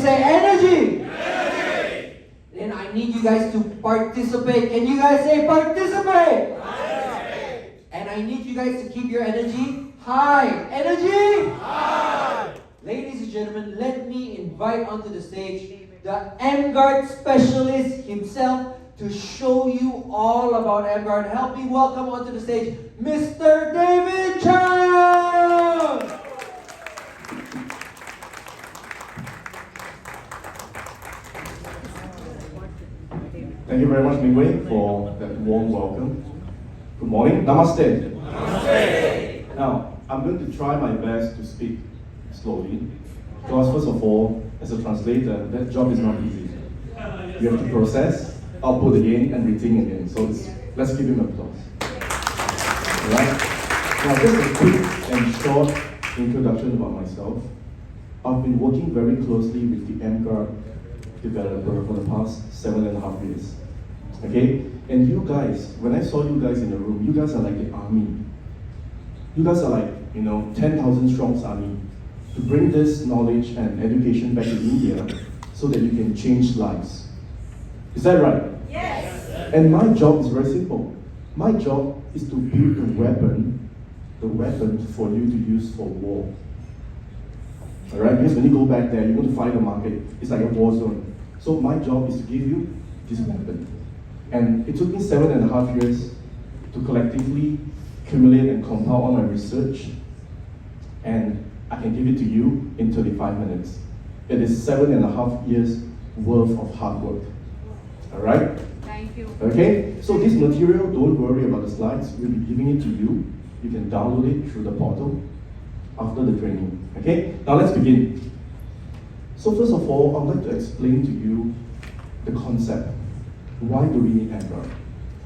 Say energy! Energy! Then I need you guys to participate. Can you guys say participate? Participate! And I need you guys to keep your energy high. Energy? High! Ladies and gentlemen, let me invite onto the stage the emGuarde specialist himself to show you all about emGuarde. Help me welcome onto the stage Mr. David Chang! Thank you very much, Mingwei, for that warm welcome. Good morning. Namaste. Namaste. Now, I'm going to try my best to speak slowly, because first of all, as a translator, that job is not easy. You have to process, output again, and rethink again. So let's give him applause. Alright? Now, just a quick and short introduction about myself. I've been working very closely with the emGuarde developer for the past 7.5 years. Okay? And you guys, when I saw you guys in the room, you guys are like the army. You guys are like, 10,000 strong army to bring this knowledge and education back to India so that you can change lives. Is that right? Yes. And my job is very simple. My job is to build the weapon for you to use for war. Alright? Because when you go back there, you're going to fight the market. It's like a war zone. So my job is to give you this weapon. And it took me 7.5 years to collectively accumulate and compile all my research. And I can give it to you in 35 minutes. It is 7.5 years worth of hard work. Alright? Thank you. Okay? So this material, don't worry about the slides. We'll be giving it to you. You can download it through the portal after the training. Okay? Now let's begin. So first of all, I'd like to explain to you the concept. Why do we need emGuarde?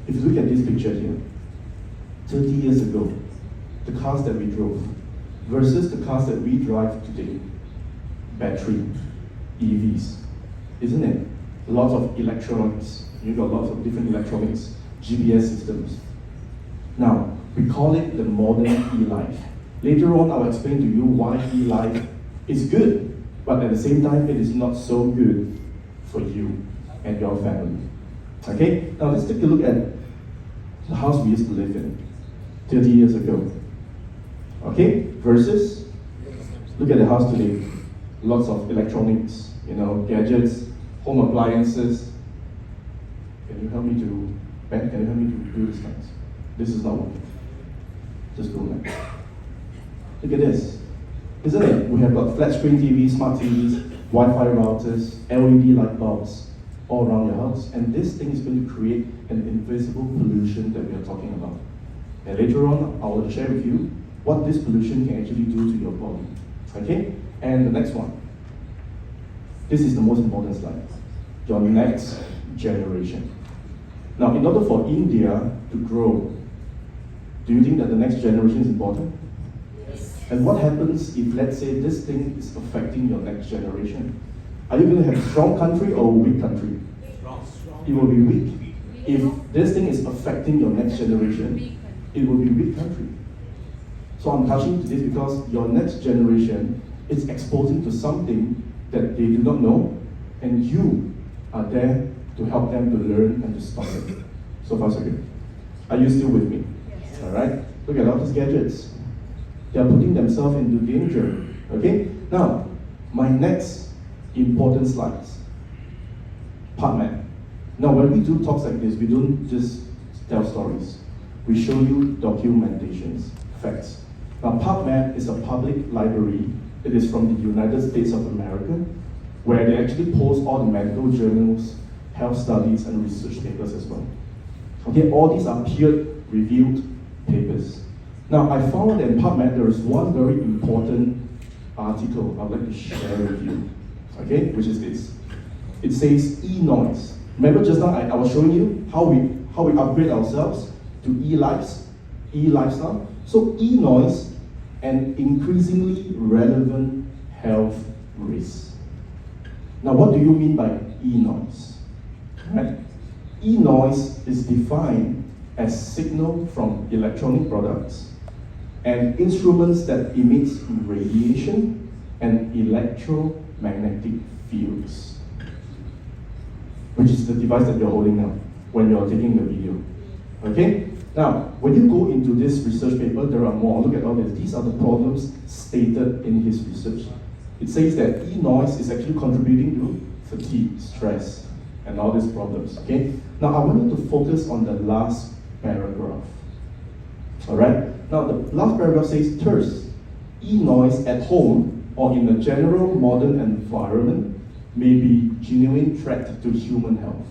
If you look at this picture here, 30 years ago, the cars that we drove versus the cars that we drive today, battery, EVs, isn't it? Lots of electronics. You got lots of different electronics, GPS systems. Now, we call it the modern e-life. Later on, I'll explain to you why e-life is good, but at the same time, it is not so good for you and your family. Okay? Now let's take a look at the house we used to live in 30 years ago. Okay? Versus, look at the house today. Lots of electronics, gadgets, home appliances. Can you help me to, Ben, can you help me to do this next? This is not working. Just go next. Look at this. Isn't it? We have got flat screen TVs, smart TVs, Wi-Fi routers, LED light bulbs all around your house. And this thing is going to create an invisible pollution that we are talking about. And later on, I will share with you what this pollution can actually do to your body. Okay? And the next one. This is the most important slide. Your next generation. Now, in order for India to grow, do you think that the next generation is important? Yes. And what happens if, let's say, this thing is affecting your next generation? Are you going to have a strong country or a weak country? Strong. It will be weak. If this thing is affecting your next generation, it will be weak country. So I'm touching to this because your next generation is exposing to something that they do not know, and you are there to help them to learn and to stop it. So far, so good. Are you still with me? Yes. All right. Look at all these gadgets. They are putting themselves into danger. Okay. Now, my next important slides. PubMed. Now, when we do talks like this, we don't just tell stories. We show you documentations, facts. Now, PubMed is a public library. It is from the United States of America, where they actually post all the medical journals, health studies, and research papers as well. Okay, all these are peer-reviewed papers. Now, I found that in PubMed there is one very important article I'd like to share with you, okay, which is this. It says e-noise. Remember just now I was showing you how we upgrade ourselves to e-lifestyle. So e-noise and increasingly relevant health risks. Now, what do you mean by e-noise? Right? E-noise is defined as signal from electronic products and instruments that emit radiation and electromagnetic field. is the device that you're holding now when you're taking the video. Okay? Now, when you go into this research paper, there are more. Look at all this. These are the problems stated in his research. It says that e-noise is actually contributing to fatigue, stress, and all these problems. Okay? Now, I want you to focus on the last paragraph. Alright? Now, the last paragraph says, thus, e-noise at home or in a general modern environment may be genuine threat to human health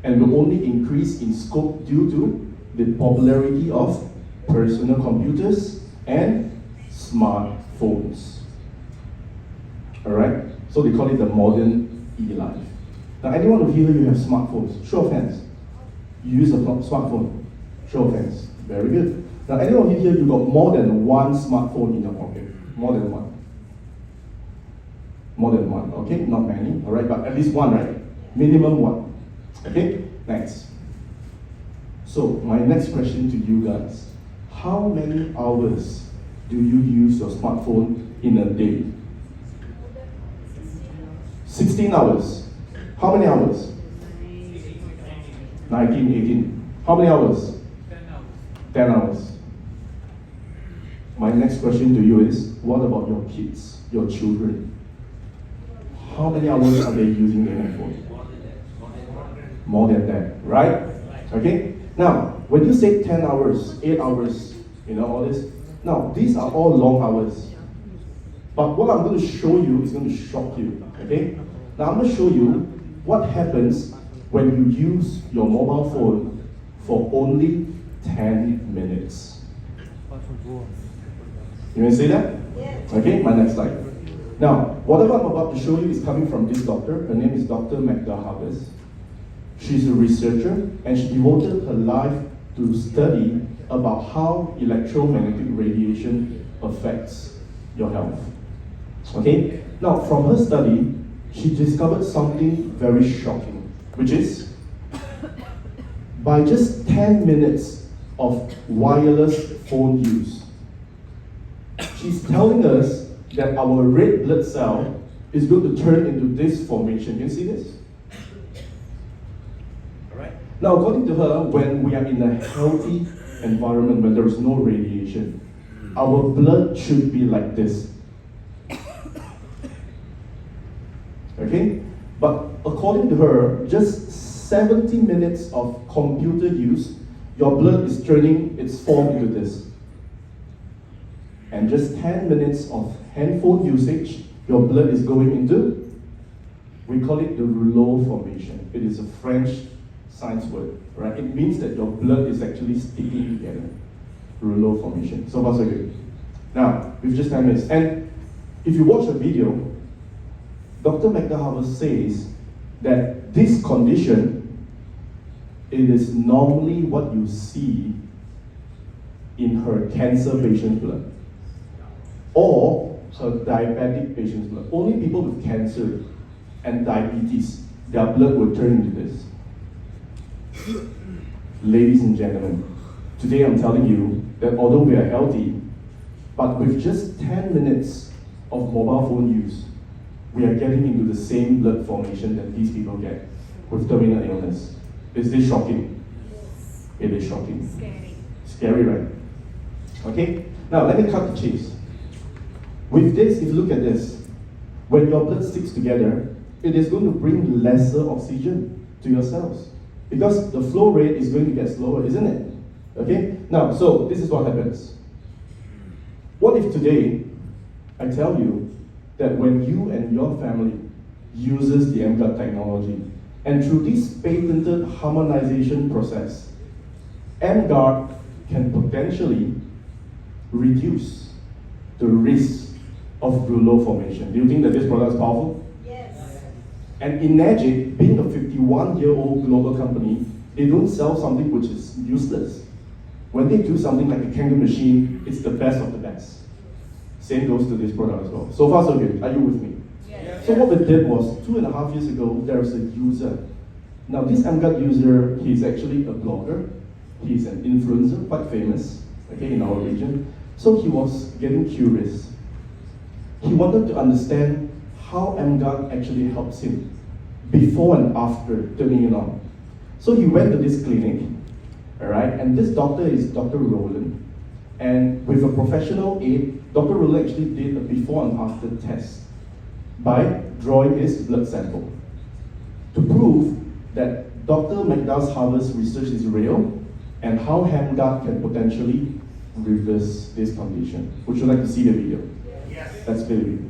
and will only increase in scope due to the popularity of personal computers and smartphones. Alright? So they call it the modern e-life. Now, anyone of you here, you have smartphones? Show of hands. You use a smartphone? Show of hands. Very good. Now, anyone of you here, you got more than one smartphone in your pocket? More than one. More than one, okay? Not many, alright? But at least one, right? Minimum one. Okay? Next. So, my next question to you guys. How many hours do you use your smartphone in a day? 16 hours. How many hours? 19, 18. How many hours? 10 hours. My next question to you is, what about your kids, your children? How many hours are they using their phone? More than that, right? Okay? Now, when you say 10 hours, 8 hours, all this, now, these are all long hours. But what I'm going to show you is going to shock you, okay? Now, I'm going to show you what happens when you use your mobile phone for only 10 minutes. You may see that? Yes. Okay, my next slide. Now, whatever I'm about to show you is coming from this doctor. Her name is Dr. McDahabis. She's a researcher, and she devoted her life to study about how electromagnetic radiation affects your health. Okay? Now, from her study, she discovered something very shocking, which is by just 10 minutes of wireless phone use, she's telling us that our red blood cell is going to turn into this formation. Can you see this? Alright. Now, according to her, when we are in a healthy environment, when there is no radiation, our blood should be like this. Okay? But according to her, just 70 minutes of computer use, your blood is turning its form into this. And just 10 minutes of handphone usage, your blood is going into, we call it the rouleau formation. It is a French science word, right? It means that your blood is actually sticking together. Rouleau formation. So far so good. Now, with just 10 minutes. And if you watch the video, Dr. McDahabis says that this condition, it is normally what you see in her cancer patient's blood or her diabetic patient's blood. Only people with cancer and diabetes, their blood will turn into this. Ladies and gentlemen, today I'm telling you that although we are healthy, but with just 10 minutes of mobile phone use, we are getting into the same blood formation that these people get with terminal illness. Is this shocking? Yes. It is shocking. Scary. Scary, right? Okay? Now, let me cut the chase. With this, if you look at this, when your blood sticks together, it is going to bring lesser oxygen to your cells because the flow rate is going to get slower, isn't it? Okay? Now, so this is what happens. What if today I tell you that when you and your family uses the emGuarde technology, and through this patented harmonization process, emGuarde can potentially reduce the risk of rouleau formation. Do you think that this product is powerful? Yes. And Enagic, being a 51-year-old global company, they don't sell something which is useless. When they do something like a Kangen machine, it's the best of the best. Same goes to this product as well. So far so good. Are you with me? Yes. So what we did was, 2.5 years ago, there was a user. Now this emGuarde user, he's actually a blogger. He's an influencer, quite famous, okay, in our region. So he was getting curious. He wanted to understand how emGuarde actually helps him before and after turning it on. So he went to this clinic, all right, and this doctor is Dr. Roland. And with a professional aid, Dr. Roland actually did a before and after test by drawing his blood sample to prove that Dr. McDowell's harvest research is real and how emGuarde can potentially reverse this condition. Would you like to see the video? Yes. Let's play the video.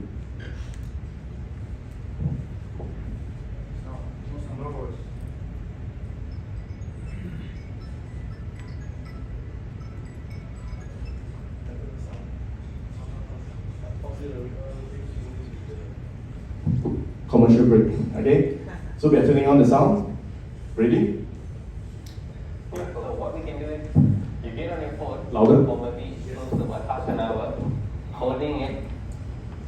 Commercial break, okay? So we are turning on the sound. Ready? So what we can do is, you get on your phone, Louder. for maybe close to about half an hour, holding it,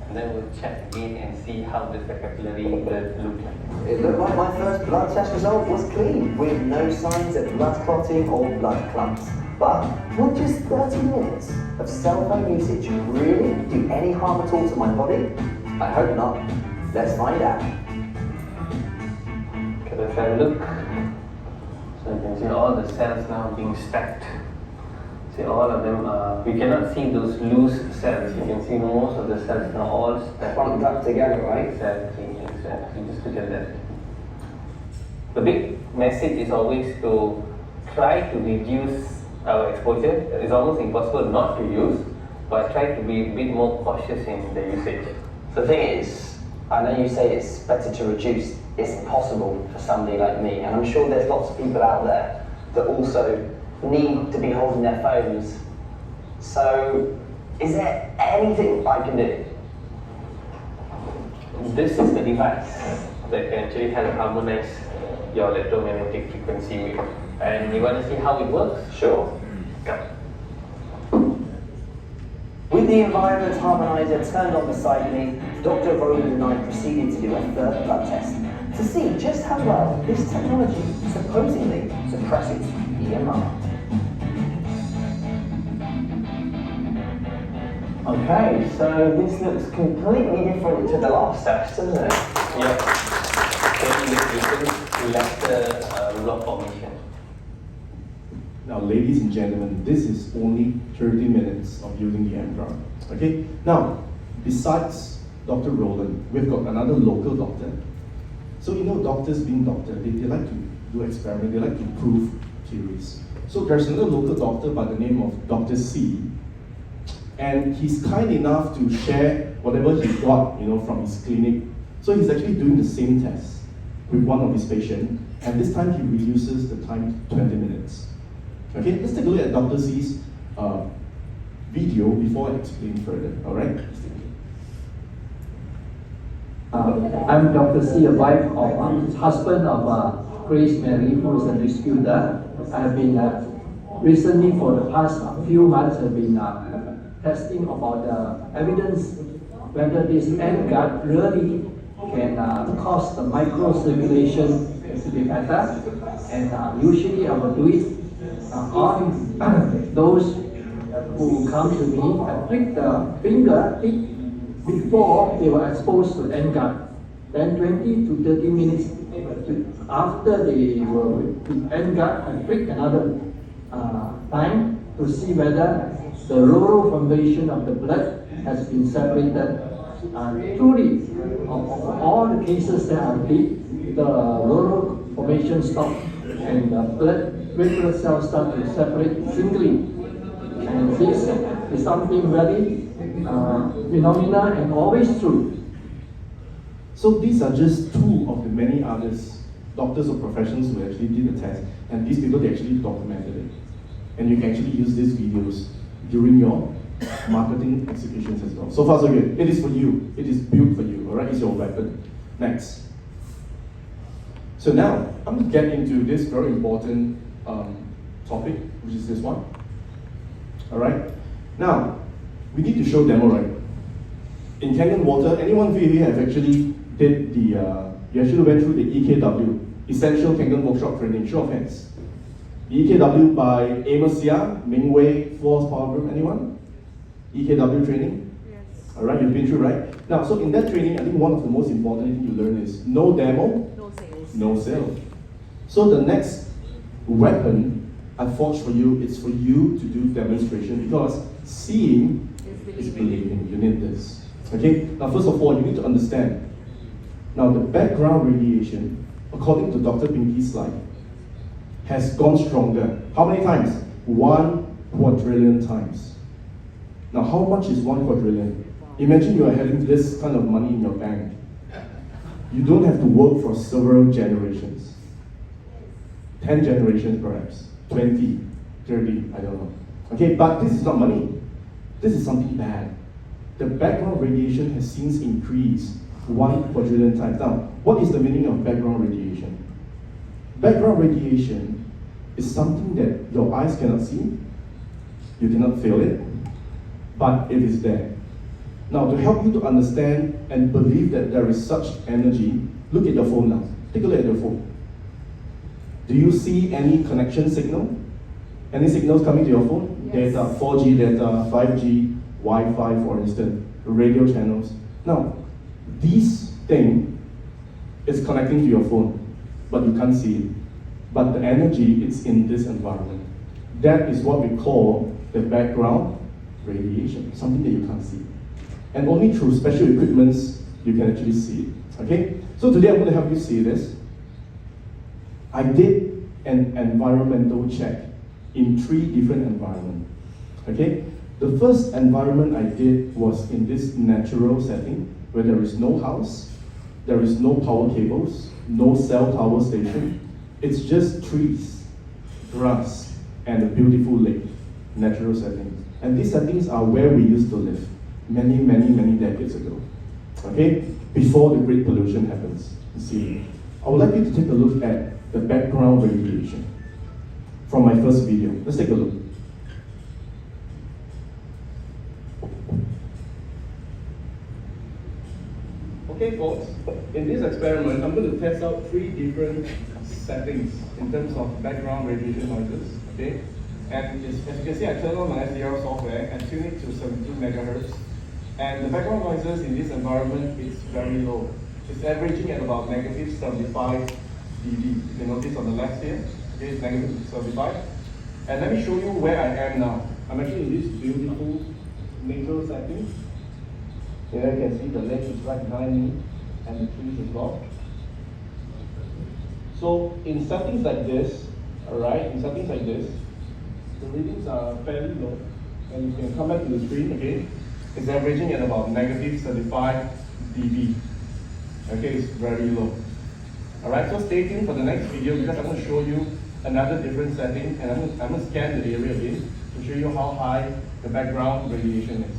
and then we'll check again and see how does the capillary blood look like. It looked like my first blood test result was clean, with no signs of blood clotting or blood clumps. But would just 30 minutes of cell phone usage really do any harm at all to my body? I hope not. Let's find out. Okay, let's have a look. So you can see all the cells now being stacked. See all of them, we cannot see those loose cells. You can see most of the cells now all stacked. Bunched up together, right? Exactly. Just look at that. The big message is always to try to reduce our exposure. It's almost impossible not to use, but try to be a bit more cautious in the usage. The thing is, I know you say it's better to reduce. It's impossible for somebody like me, and I'm sure there's lots of people out there that also need to be holding their phones. So, is there anything I can do? This is the device that can actually help harmonize your electromagnetic frequency wave. And you want to see how it works? Sure. Come. With the environment harmonizer turned on beside me, Dr. Roland and I proceeded to do a third blood test to see just how well this technology supposedly suppresses EMR. Okay, so this looks completely different to the last test, doesn't it? Yeah. Then lesser block formation. Now, ladies and gentlemen, this is only 30 minutes of using the emGuarde. Okay? Now, besides Dr. Roland, we've got another local doctor. So, you know, doctors being doctors, they like to do experiments, they like to prove theories. So there's another local doctor by the name of Dr. C. And he's kind enough to share whatever he got, you know, from his clinic. So he's actually doing the same test with one of his patients, and this time he reduces the time to 20 minutes. Okay, let's take a look at Dr. C's video before I explain further, all right? I'm Dr. C, a wife of husband of Grace Mary, who is a distributor. I have been recently for the past few months have been testing about the evidence whether this emGuarde really can cause the microcirculation to be better. And usually I will do it on those who come to me and prick the finger before they were exposed to emGuarde. Then 20 to 30 minutes after they were with emGuarde, I prick another time to see whether the Roro formation of the blood has been separated. Truly, of all the cases that I did, the Roro formation stopped and the red blood cells start to separate singly. And this is something very phenomenal and always true. So these are just two of the many others, doctors or professionals who actually did the test, and these people, they actually documented it. And you can actually use these videos during your marketing executions as well. So far so good. It is for you. It is built for you, all right? It's your weapon. Next. So now, I'm going to get into this very important topic, which is this one. All right? Now, we need to show demo, right? In Kangen Water, anyone of you have actually did the, you actually went through the EKW, Essential Kangen Workshop Training, show of hands. The EKW by Amos Sia, Ming Wei, Force Power Group, anyone? EKW training? Yes. All right, you've been through, right? Now, so in that training, I think one of the most important things you learn is no demo, No sales. No sale. So the next weapon I forged for you is for you to do demonstration, because seeing is believing. You need this. Okay? Now first of all, you need to understand. Now the background radiation, according to Dr. Pinky's slide, has gone stronger. How many times? 1 quadrillion times. Now how much is 1 quadrillion? Imagine you are having this kind of money in your bank. You don't have to work for several generations. 10 generations perhaps, 20, 30, I don't know. Okay, but this is not money. This is something bad. The background radiation has since increased 1 quadrillion times. Now, what is the meaning of background radiation? Background radiation is something that your eyes cannot see, you cannot feel it, but it is there. Now, to help you to understand and believe that there is such energy, look at your phone now. Take a look at your phone. Do you see any connection signal? Any signals coming to your phone? Yes. Data, 4G data, 5G, Wi-Fi, for instance, radio channels. Now, this thing is connecting to your phone, but you can't see it. But the energy is in this environment. That is what we call the background radiation, something that you can't see. And only through special equipments you can actually see it. Okay? So today I'm going to help you see this. I did an environmental check in 3 different environments. Okay? The first environment I did was in this natural setting where there is no house, there is no power cables, no cell tower station. It's just trees, grass, and a beautiful lake, natural settings. And these settings are where we used to live many, many, many decades ago. Okay? Before the great pollution happens. See, I would like you to take a look at the background radiation from my first video. Let's take a look. Okay, folks, in this experiment, I'm going to test out 3 different settings in terms of background radiation noises. Okay, and as you can see, I turned on my SDR software and tune it to 72 megahertz. And the background noises in this environment is very low. It's averaging at about negative 75 dB. You can notice on the left here, okay, it's negative 75. And let me show you where I am now. I'm actually in this beautiful nature setting. Here you can see the lake is right behind me and the trees as well. So in settings like this, alright, in settings like this, the readings are fairly low. And you can come back to the screen again. It's averaging at about negative 35 dB. Okay, it's very low. Alright, so stay tuned for the next video because I'm going to show you another different setting and I'm going to scan the area again to show you how high the background radiation is.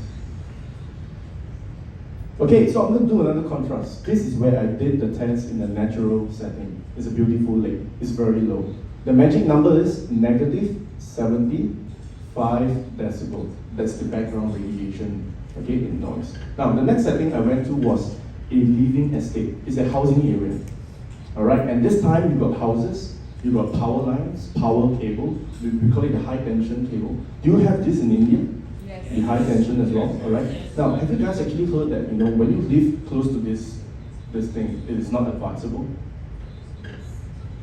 Okay, so I'm going to do another contrast. This is where I did the test in a natural setting. It's a beautiful lake. It's very low. The magic number is negative 75 decibels. That's the background radiation, okay, in noise. Now, the next setting I went to was a living estate. It's a housing area. Alright, and this time you got houses, you got power lines, power cable. We call it the high tension cable. Do you have this in India? Yes. The high tension as well, alright? Now, have you guys actually heard that, when you live close to this thing, it is not advisable?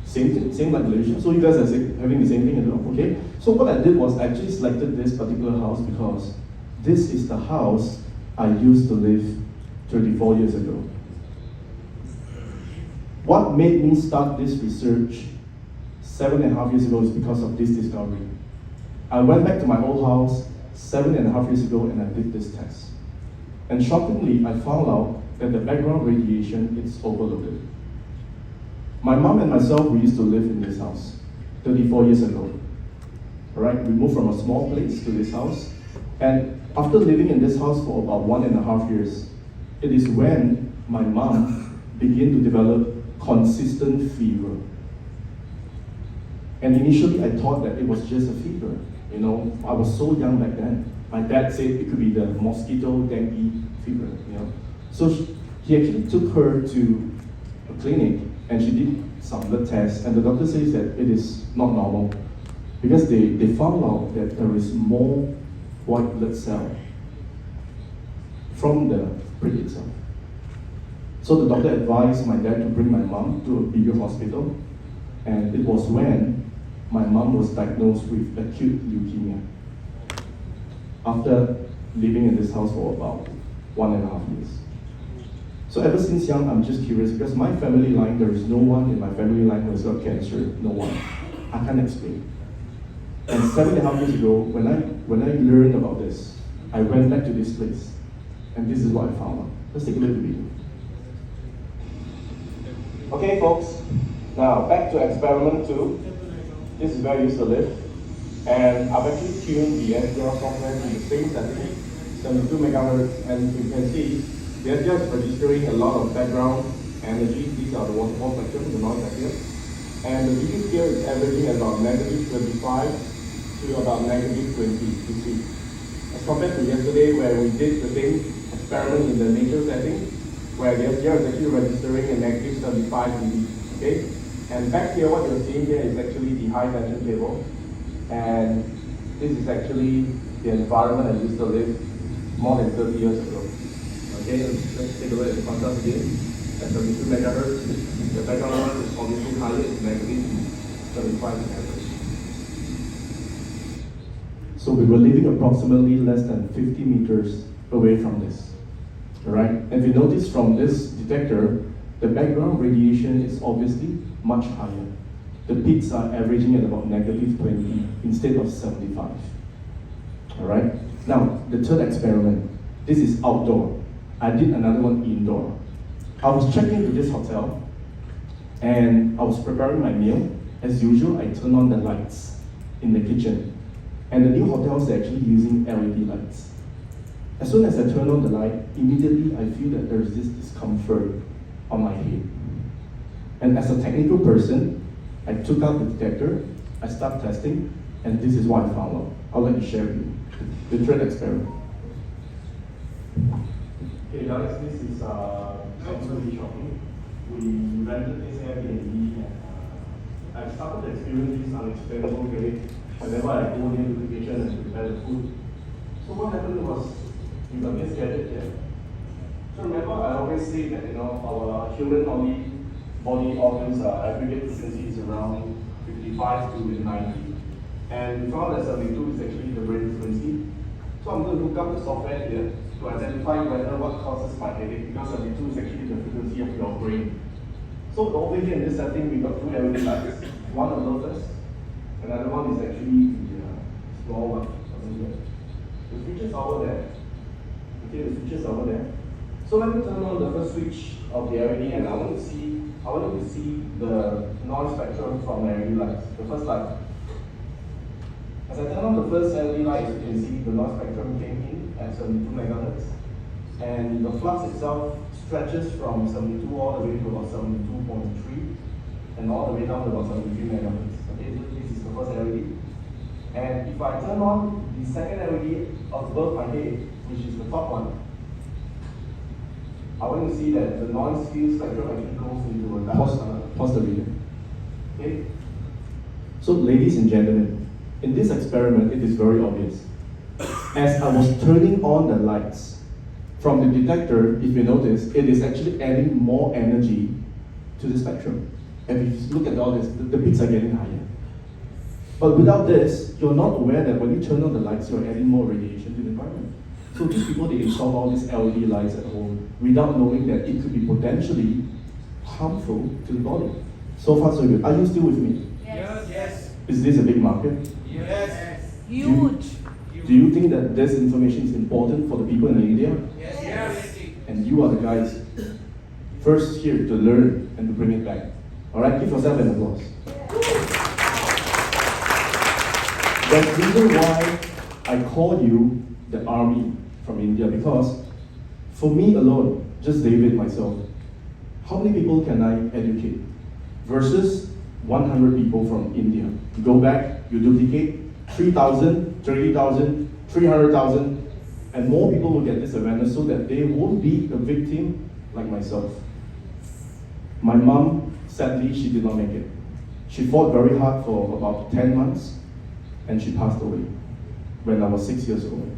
Same thing, same like Malaysia. So you guys are having the same thing as well, okay? So what I did was I actually selected this particular house because this is the house I used to live 34 years ago. What made me start this research 7.5 years ago is because of this discovery. I went back to my old house 7.5 years ago and I did this test. And shockingly, I found out that the background radiation is overloaded. My mom and myself, we used to live in this house 34 years ago. Alright, we moved from a small place to this house. And after living in this house for about 1.5 years, it is when my mom began to develop consistent fever. And initially I thought that it was just a fever. I was so young back then. My dad said it could be the mosquito dengue fever. So he actually took her to a clinic and she did some blood tests and the doctor says that it is not normal because they found out that there is more white blood cell from the prick itself. So the doctor advised my dad to bring my mom to a bigger hospital, and it was when my mom was diagnosed with acute leukemia. After living in this house for about 1.5 years. So ever since young, I'm just curious because my family line, there is no one in my family line who has got cancer, no one. I can't explain. And 7.5 years ago, when I learned about this, I went back to this place, and this is what I found out. Let's take a look at the video. Okay, folks. Now back to experiment 2. This is where I used to live, and I've actually tuned the emGuarde software to the same setting, 72 megahertz, and you can see they're just registering a lot of background energy. These are the waterfall spectrum, the noise I hear. And the video here is averaging about negative 25 to about negative 20 dC. As compared to yesterday where we did the same experiment in the nature setting, where the SGR is actually registering a negative 75 dB. Okay? And back here, what you're seeing here is actually the high tension cable. And this is actually the environment I used to live more than 30 years ago. Okay, let's take a look at the contrast again. At 72 megahertz, the background one is obviously higher, it's negative 75 megahertz. So we were living approximately less than 50 meters away from this. Alright, and if you notice from this detector, the background radiation is obviously much higher. The peaks are averaging at about negative 20 instead of 75. Alright, now the third experiment. This is outdoor. I did another one indoor. I was checking into this hotel and I was preparing my meal. As usual, I turned on the lights in the kitchen. And the new hotels are actually using LED lights. As soon as I turn on the light, immediately I feel that there is this discomfort on my head. And as a technical person, I took out the detector, I started testing, and this is what I found out. I'll let you share with you. The third experiment. Okay guys, this is something shocking. We rented this Airbnb and I started to experience this unexplainable day whenever I go near to the kitchen and prepare the food. So what happened was, you got this gadget here. So remember, I always say that our human body organs aggregate frequency is around 55 to 90. And we found that 72 is actually the brain frequency. So I'm going to look up the software here to identify whether what causes my headache, because 72 is actually the frequency of your brain. So over here in this setting, we got 2 LED lights. One above us, another one is actually the small one over here. The switch is over there. Okay, the switch is over there. So let me turn on the first switch of the LED, and I want to see the noise spectrum from the LED lights. The first light. As I turn on the first LED light, you can see the noise spectrum came in at 72 megahertz. And the flux itself stretches from 72 all the way to about 72.3 and all the way down to about 73 megahertz. Okay, so this is the first LED. And if I turn on the second LED above my head, which is the top one, I want to see that the noise field spectrum actually goes into a dark color. Pause the video. Okay. So ladies and gentlemen, in this experiment, it is very obvious. As I was turning on the lights, from the detector, if you notice, it is actually adding more energy to the spectrum. And if you look at all this, the peaks are getting higher. But without this, you're not aware that when you turn on the lights, you're adding more radiation to the environment. So these people, they install all these LED lights at home without knowing that it could be potentially harmful to the body. So far, so good. Are you still with me? Yes. Is this a big market? Yes. Huge. Do you think that this information is important for the people in India? Yes. And you are the guys first here to learn and to bring it back. Alright, give yourself an applause. That's the reason why I call you the army from India, because for me alone, just David, myself, how many people can I educate? Versus 100 people from India. You go back, you duplicate, 3,000, 30,000, 300,000, and more people will get this awareness so that they won't be a victim like myself. My mom, sadly, she did not make it. She fought very hard for about 10 months, and she passed away when I was 6 years old.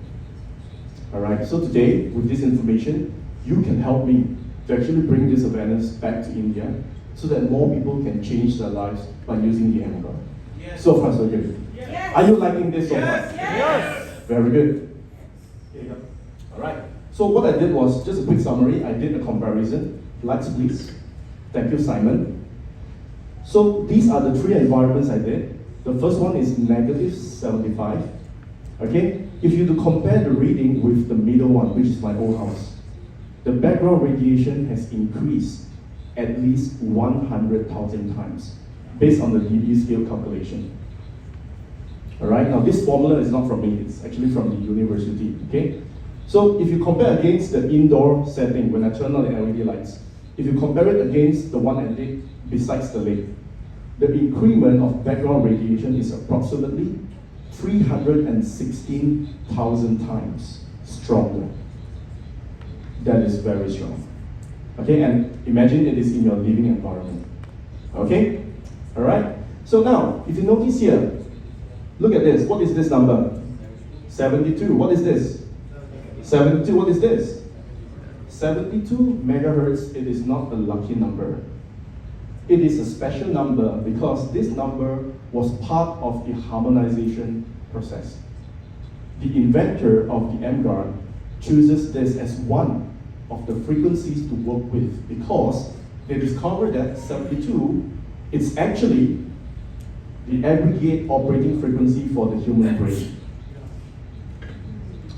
Alright, so today, with this information, you can help me to actually bring this awareness back to India so that more people can change their lives by using the emGuarde. Yes. So far, so good. Yes. Are you liking this so Yes. far? Yes. Very good. Here you go. All right. So what I did was just a quick summary. I did a comparison. Lights, please. Thank you, Simon. So these are the three environments I did. The first one is negative 75. Okay? If you to compare the reading with the middle one, which is my old house, the background radiation has increased at least 100,000 times based on the dB scale calculation. Alright, now this formula is not from me, it's actually from the university. Okay? So if you compare against the indoor setting when I turn on the LED lights, if you compare it against the one I did besides the lake, the increment of background radiation is approximately 316,000 times stronger. That is very strong. Okay, and imagine it is in your living environment. Okay? Alright? So now, if you notice here, look at this. What is this number? 72. What is this? 72. What is this? 72 megahertz. It is not a lucky number. It is a special number because this number was part of the harmonization process. The inventor of the emGuarde chooses this as one of the frequencies to work with because they discovered that 72 is actually the aggregate operating frequency for the human brain.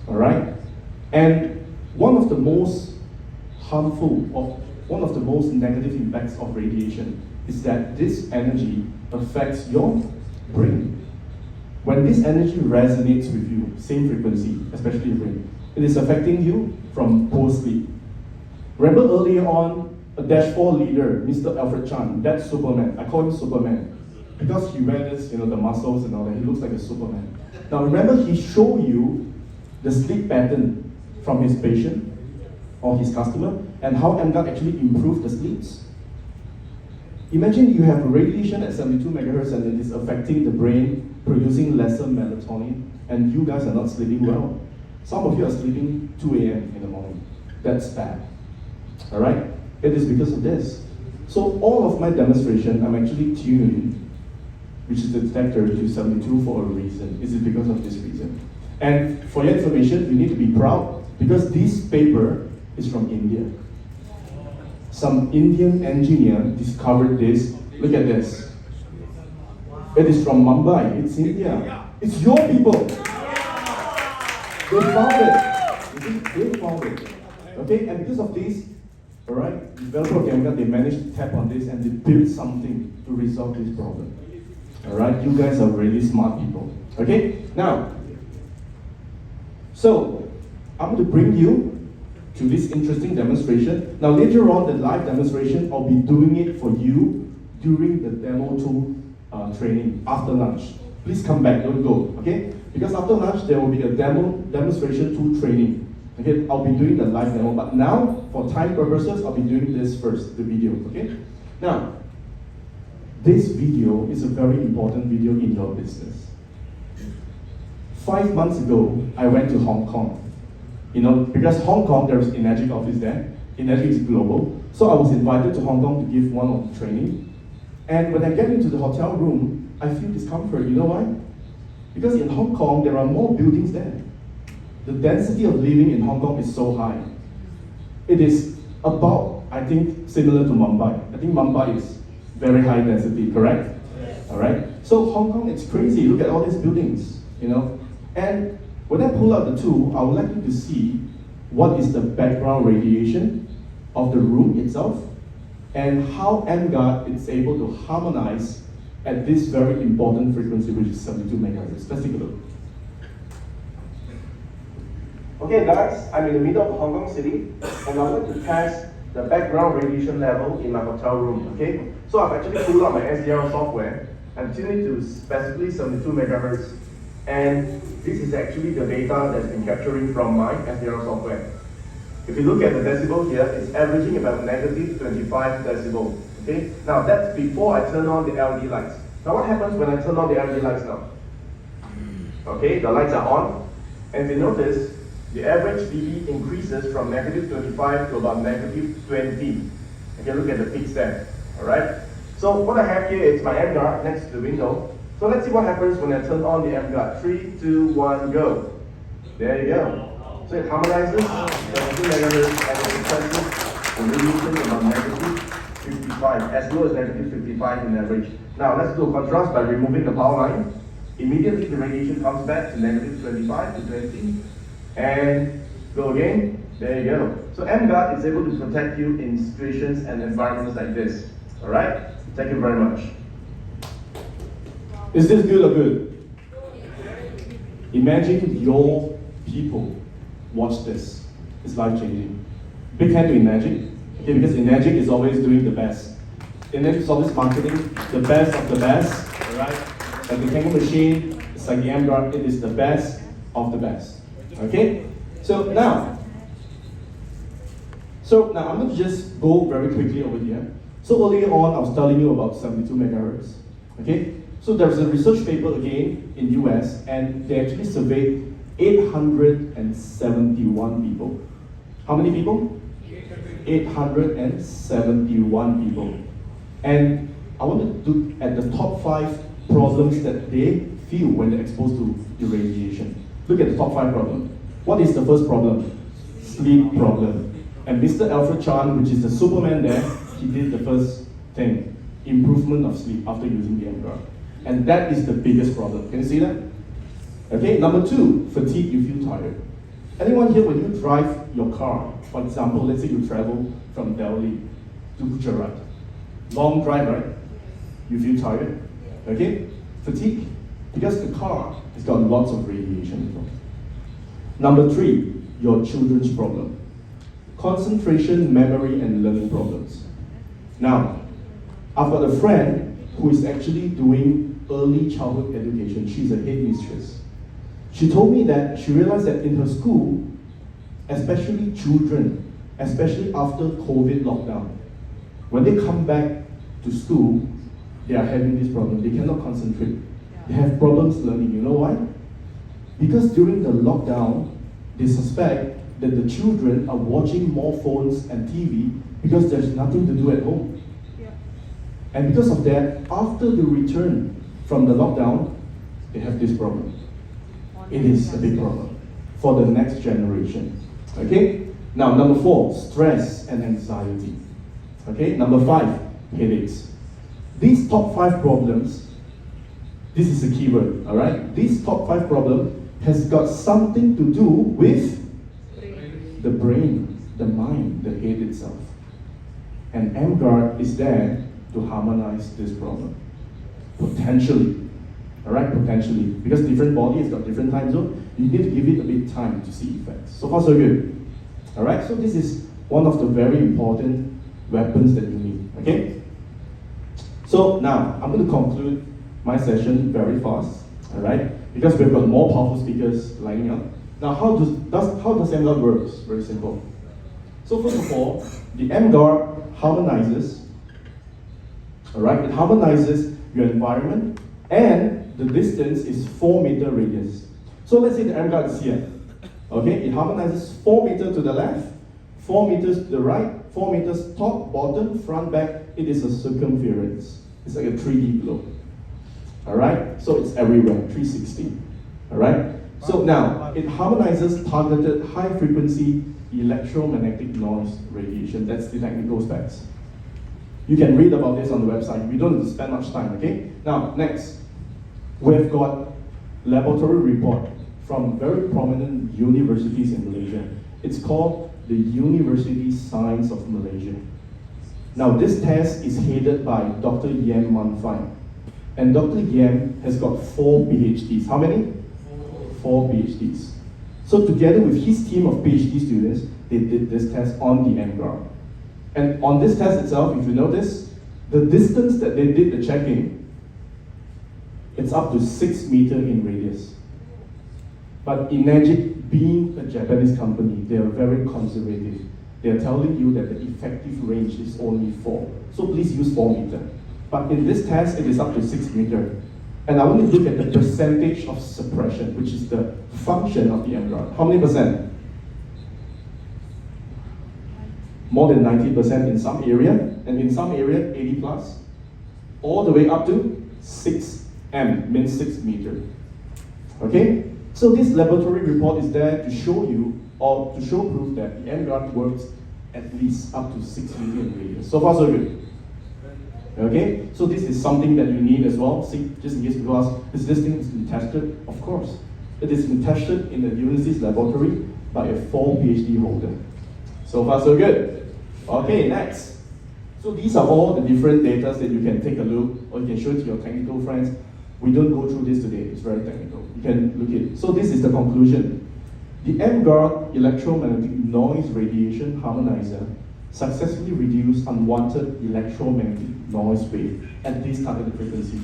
Alright? And one of the most harmful, or one of the most negative impacts of radiation is that this energy affects your brain. When this energy resonates with you, same frequency, especially your brain, it is affecting you from poor sleep. Remember earlier on, a dashboard leader, Mr. Alfred Chan, that's Superman. I call him Superman because he wears, the muscles and all that. He looks like a Superman. Now remember, he showed you the sleep pattern from his patient or his customer and how emGuarde actually improved the sleeps. Imagine you have radiation at 72 megahertz and it is affecting the brain, producing lesser melatonin, and you guys are not sleeping well. Some of you are sleeping 2 a.m. in the morning. That's bad. Alright? It is because of this. So all of my demonstration, I'm actually tuned, which is the detector, to 72 for a reason. Is it because of this reason? And for your information, you need to be proud because this paper is from India. Some Indian engineer discovered this. Look at this. It is from Mumbai. It's India. It's your people. They found it. They found it. Okay, and because of this, alright, developer of emGuarde, they managed to tap on this and they built something to resolve this problem. Alright, you guys are really smart people. Okay, now, so I'm going to bring you to this interesting demonstration. Now later on, the live demonstration, I'll be doing it for you during the demo tool training after lunch. Please come back, don't go, okay? Because after lunch, there will be a demonstration tool training. Okay, I'll be doing the live demo, but now, for time purposes, I'll be doing this first, the video, okay? Now, this video is a very important video in your business. 5 months ago, I went to Hong Kong. Because Hong Kong, there's Energic office there. Energic is global. So I was invited to Hong Kong to give one of the training. And when I get into the hotel room, I feel discomfort. You know why? Because in Hong Kong, there are more buildings there. The density of living in Hong Kong is so high. It is about, I think, similar to Mumbai. I think Mumbai is very high density, correct? Yes. All right. So Hong Kong, it's crazy. Look at all these buildings, And when I pull out the tool, I would like you to see what is the background radiation of the room itself and how emGuarde is able to harmonize at this very important frequency, which is 72 megahertz. Let's take a look. Okay guys, I'm in the middle of Hong Kong City and I want to test the background radiation level in my hotel room, okay? So I've actually pulled out my SDR software and tuned it to specifically 72 megahertz. And this is actually the data that's been capturing from my SDR software. If you look at the decibel here, it's averaging about negative 25 decibel, okay? Now that's before I turn on the LED lights. Now what happens when I turn on the LED lights now? Okay, the lights are on, and if you notice, the average dB increases from negative 25 to about negative 20. Okay, look at the peaks there. Alright? So what I have here is my emGuarde next to the window. So let's see what happens when I turn on the emGuarde. 3, 2, 1, go. There you go. So it harmonizes 72 megahertz and it suppresses the radiation about negative 55, as low as negative 55 in average. Now let's do a contrast by removing the power line. Immediately the radiation comes back to negative 25 to 20. And go again. There you go. So emGuarde is able to protect you in situations and environments like this. Alright? Thank you very much. Is this good or good? Imagine your people watch this. It's life-changing. Big hand to Enagic. Okay, because Enagic is always doing the best. Enagic is always marketing the best of the best. Alright? Like the Kangaroo machine, it's like the emGuarde, it is the best of the best. Okay? So now I'm going to just go very quickly over here. So earlier on, I was telling you about 72 megahertz. Okay? So there's a research paper again in US, and they actually surveyed 871 people. How many people? 871 people. And I want to look at the top 5 problems that they feel when they're exposed to irradiation. Look at the top 5 problems. What is the first problem? Sleep problem. And Mr. Alfred Chan, which is the Superman there, he did the first thing, improvement of sleep after using the emGuarde. And that is the biggest problem. Can you see that? Okay, number 2, fatigue, you feel tired. Anyone here, when you drive your car, for example, let's say you travel from Delhi to Gujarat, long drive, right? You feel tired, okay? Fatigue, because the car has got lots of radiation from it. Number 3, your children's problem. Concentration, memory, and learning problems. Now, I've got a friend who is actually doing early childhood education. She's a headmistress. She told me that she realized that in her school, especially children, especially after COVID lockdown, when they come back to school, they are having this problem. They cannot concentrate. They have problems learning. You know why? Because during the lockdown, they suspect that the children are watching more phones and TV because there's nothing to do at home. Yeah. And because of that, after the return from the lockdown, they have this problem. It is a big problem for the next generation. Okay? Now, number 4, stress and anxiety. Okay? Number 5, headaches. These top 5 problems, this is a keyword, all right? These top 5 problems has got something to do with the brain, the mind, the head itself. And emGuarde is there to harmonize this problem. Potentially. Alright, potentially. Because different body has got different time zone, you need to give it a bit time to see effects. So far so good. Alright, so this is one of the very important weapons that you need. Okay? So now, I'm going to conclude my session very fast. Alright? Because we've got more powerful speakers lining up. Now, how does emGuarde work? Very simple. So first of all, the emGuarde harmonizes, alright, it harmonizes your environment, and the distance is 4 meter radius. So let's say the emGuarde is here. Okay, it harmonizes 4 meters to the left, 4 meters to the right, 4 meters top, bottom, front, back. It is a circumference. It's like a 3D globe. Alright, so it's everywhere, 360. Alright, so now it harmonizes targeted high frequency electromagnetic noise radiation. That's the technical specs. You can read about this on the website. We don't have to spend much time, okay? Now, next, we've got laboratory report from very prominent universities in Malaysia. It's called the University Science of Malaysia. Now, this test is headed by Dr. Yam Manfai. And Dr. Yam has got 4 PhDs. How many? 4 PhDs. So together with his team of PhD students, they did this test on the emGuarde. And on this test itself, if you notice, the distance that they did the checking, it's up to 6 meters in radius. But Enagic, being a Japanese company, they are very conservative. They are telling you that the effective range is only 4. So please use 4 meters. But in this test, it is up to 6 meters. And I want to look at the percentage of suppression, which is the function of the emGuarde. How many percent? more than 90% in some area, and in some area 80 plus, all the way up to 6M, means 6 meter. Okay? So this laboratory report is there to show you, or to show proof that the emGuarde works at least up to 6 meter in radius. So far so good. Okay? So this is something that you need as well. See, just in case people ask, is this thing been tested? Of course. It has been tested in the university's laboratory by a 4 PhD holder. So far so good. Okay, next. So these are all the different data that you can take a look, or you can show it to your technical friends. We don't go through this today, it's very technical. You can look at it. So this is the conclusion. The emGuarde electromagnetic noise radiation harmonizer successfully reduced unwanted electromagnetic noise wave at these targeted frequencies.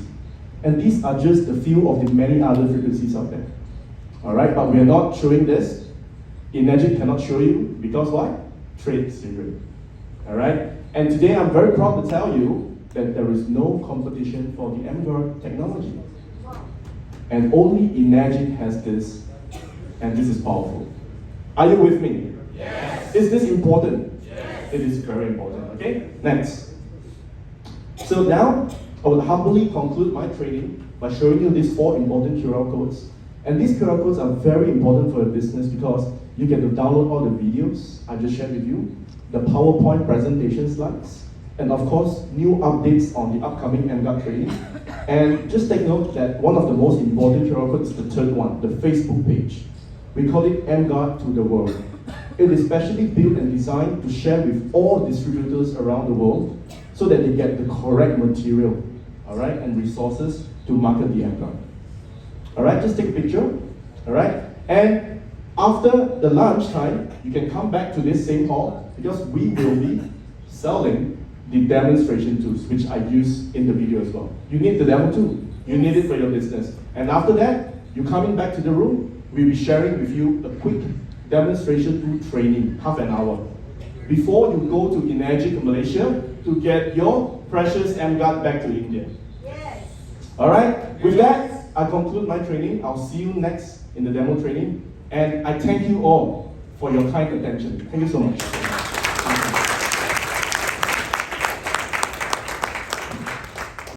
And these are just a few of the many other frequencies out there. Alright, but we are not showing this. emGuarde cannot show you, because why? Trade secret. Alright? And today I'm very proud to tell you that there is no competition for the emGuarde technology. And only emGuarde has this, and this is powerful. Are you with me? Yes. Is this important? Yes. It is very important, okay? Next. So now, I will humbly conclude my training by showing you these 4 important QR codes. And these QR codes are very important for your business because you get to download all the videos I just shared with you, the PowerPoint presentation slides, and of course, new updates on the upcoming emGuarde training. And just take note that one of the most important QR codes is the third one, the Facebook page. We call it emGuarde to the world. It is specially built and designed to share with all distributors around the world so that they get the correct material, all right, and resources to market the emGuarde. All right, just take a picture, all right? And after the lunch time, you can come back to this same hall because we will be selling the demonstration tools, which I use in the video as well. You need the demo too. You need it for your business. And after that, you're coming back to the room, we'll be sharing with you a quick demonstration tool training, half an hour, before you go to emGuarde Malaysia to get your precious emGuarde back to India. Yes. All right, with that, I conclude my training. I'll see you next in the demo training. And I thank you all for your kind attention. Thank you so much.